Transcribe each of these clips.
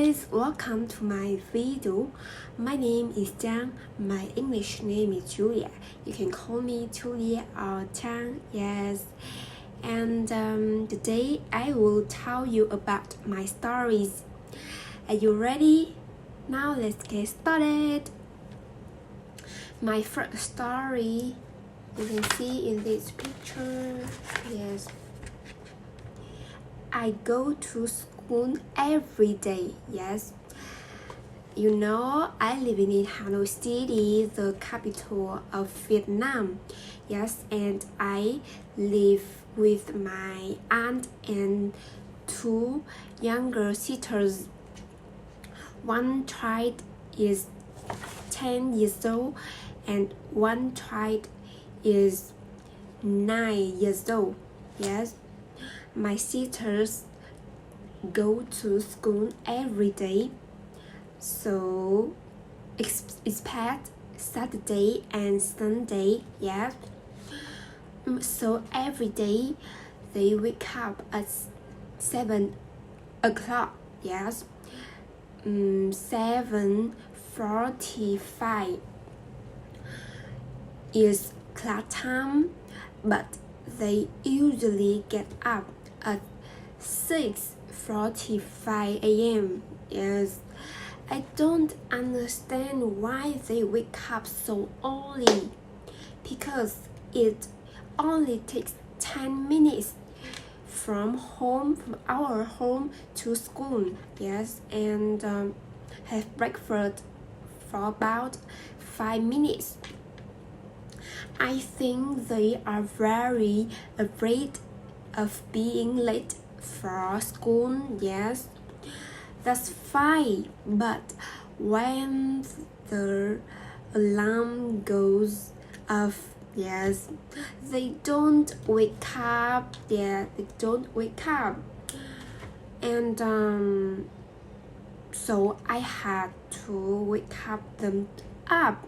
guys, welcome to my video. My name is Jiang. My English name is Julia. You can call me Julia or Jiang, yes. And today I will tell you about my stories. Are you ready? Now let's get started. My first story, you can see in this picture, yes. I go to school every day, yes. You know, I live in Hanoi City, the capital of Vietnam, yes, and I live with my aunt and two younger sisters. One child is 10 years old and one child is 9 years old, yes. My sisters go to school every day, so except Saturday and Sunday, yes. So every day they wake up at 7 o'clock, yes. 7:45 is class time, but they usually get up at 6:45 a.m. Yes, I don't understand why they wake up so early, because it only takes 10 minutes from our home to school, yes, and have breakfast for about 5 minutes. I think they are very afraid of being late for school, yes. That's fine, but when the alarm goes off, yes, they don't wake up, and so I had to wake them up,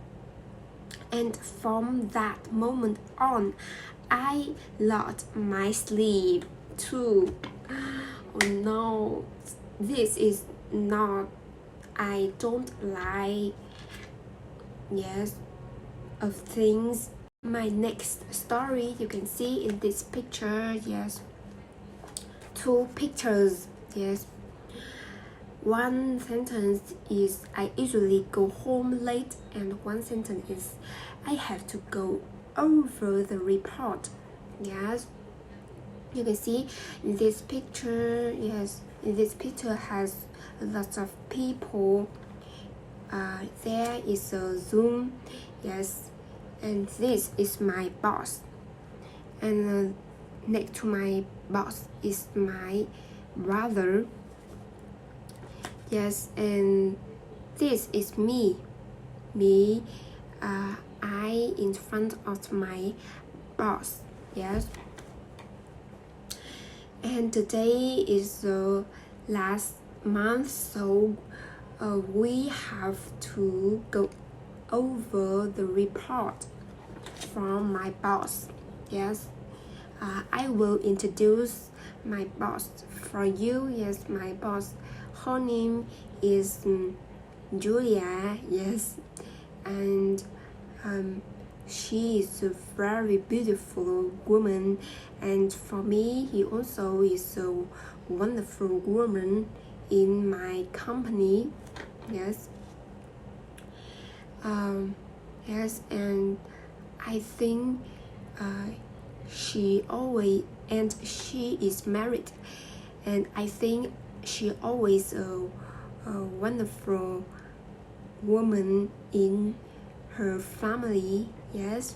and from that moment on I lost my sleep too. Oh no, this is not, I don't like, yes, of things. My next story, you can see in this picture, yes, two pictures, yes. One sentence is I usually go home late, and one sentence is I have to go over the report, yes. You can see in this picture, yes, this picture has lots of people. There is a Zoom, yes, and this is my boss, and next to my boss is my brother, yes, and this is me, I in front of my boss, yes. And today is the last month, so we have to go over the report from my boss, yes. I will introduce my boss for you, yes. My boss, her name is Julia, yes, and she is a very beautiful woman, and for me, he also is a wonderful woman in my company, yes. Yes, and I think she is married, and I think she always a wonderful woman in her family, yes.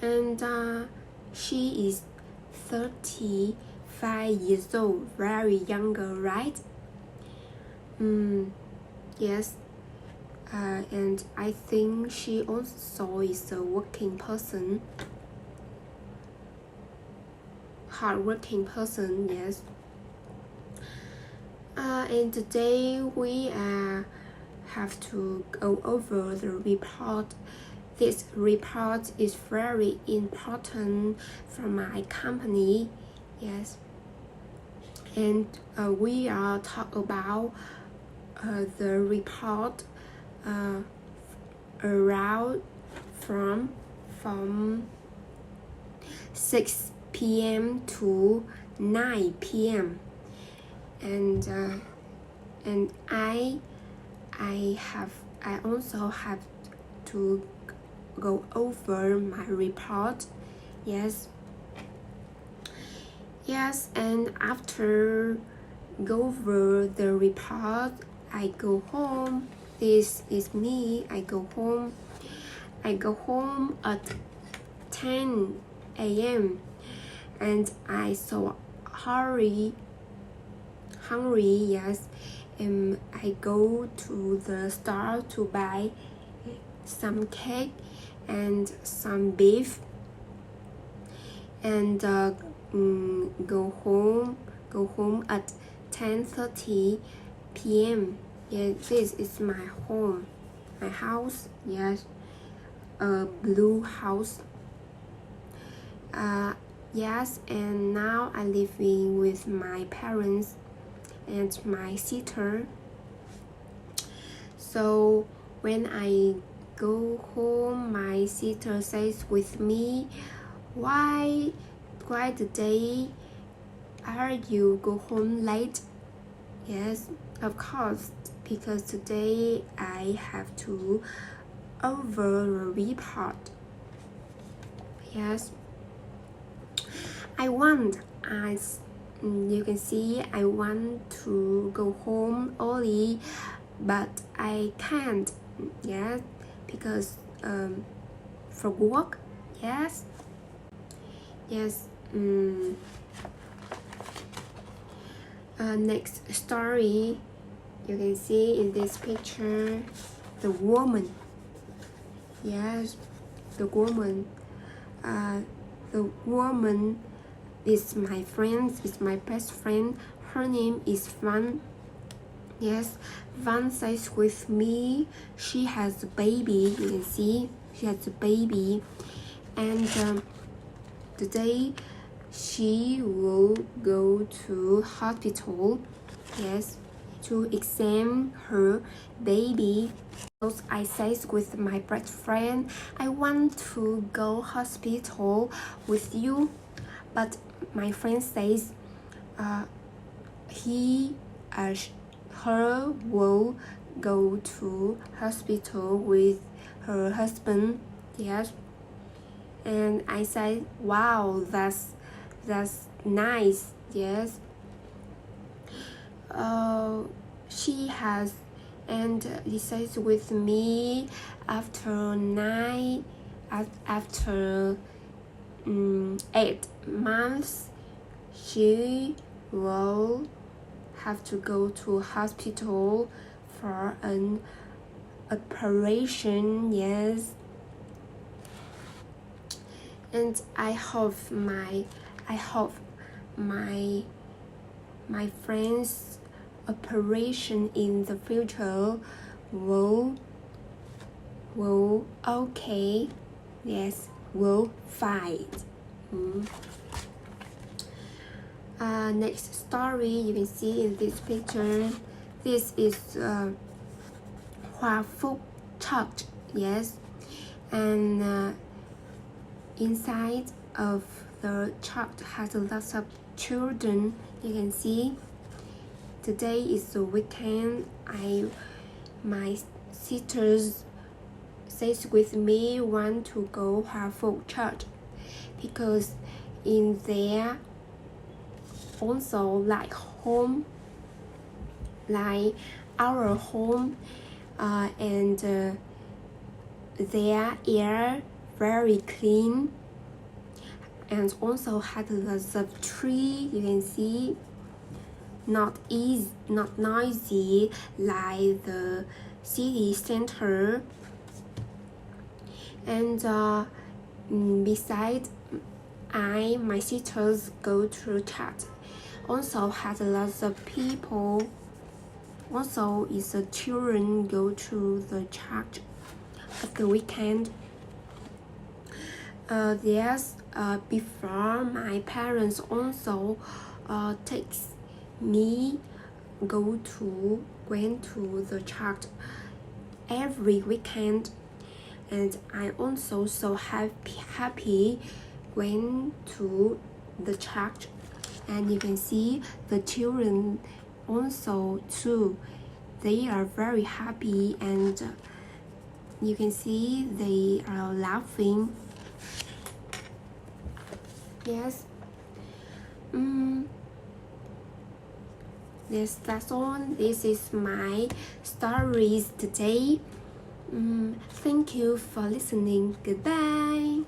And she is 35 years old, very younger, right? Yes. And I think she also is a working person, hardworking person, yes. And today we have to go over the report. This report is very important for my company, yes. and we are talk about the report around from 6 p.m. to 9 p.m. and I also have to go over my report. Yes, and after go over the report, I go home. This is me. I go home at 10 a.m. and I so hungry. Yes, and I go to the store to buy some cake and some beef, and go home at 10:30 p.m. Yeah, this is my home, my house. Yes, a blue house. Yes, and now I living with my parents and my sister. So when I go home, my sister says with me, why today are you go home late? Yes, of course, because today I have to over a report. Yes, as you can see, I want to go home early, but I can't. Yes, because for work. Yes. Next story, you can see in this picture the woman. Yes, the woman. The woman is my friend, is my best friend. Her name is Van. Yes, Van says with me she has a baby. You can see she has a baby, and today she will go to hospital. Yes, to examine her baby. I says with my best friend, I want to go hospital with you, but my friend says her will go to hospital with her husband. Yes, and I said, wow, that's nice. Yes, she has, and he says with me after 8 months she will have to go to hospital for an operation. Yes, and I hope my friend's operation in the future will okay. Yes, will fight. Next story, you can see in this picture, this is Hoa Phúc Church. Yes, and inside of the church has lots of children. You can see today is the weekend. My sisters says with me want to go Hoa Phúc Church because in there also like home, like our home, and their air very clean, and also had lots of tree. You can see not noisy like the city center. And beside my sisters go to church. Also had lots of people. Also is the children go to the church at the weekend. Before my parents also me went to the church every weekend, and I also so happy went to the church. And you can see the children also too, they are very happy, and you can see they are laughing. Yes. Yes, that's all. This is my stories today. Thank you for listening. Goodbye.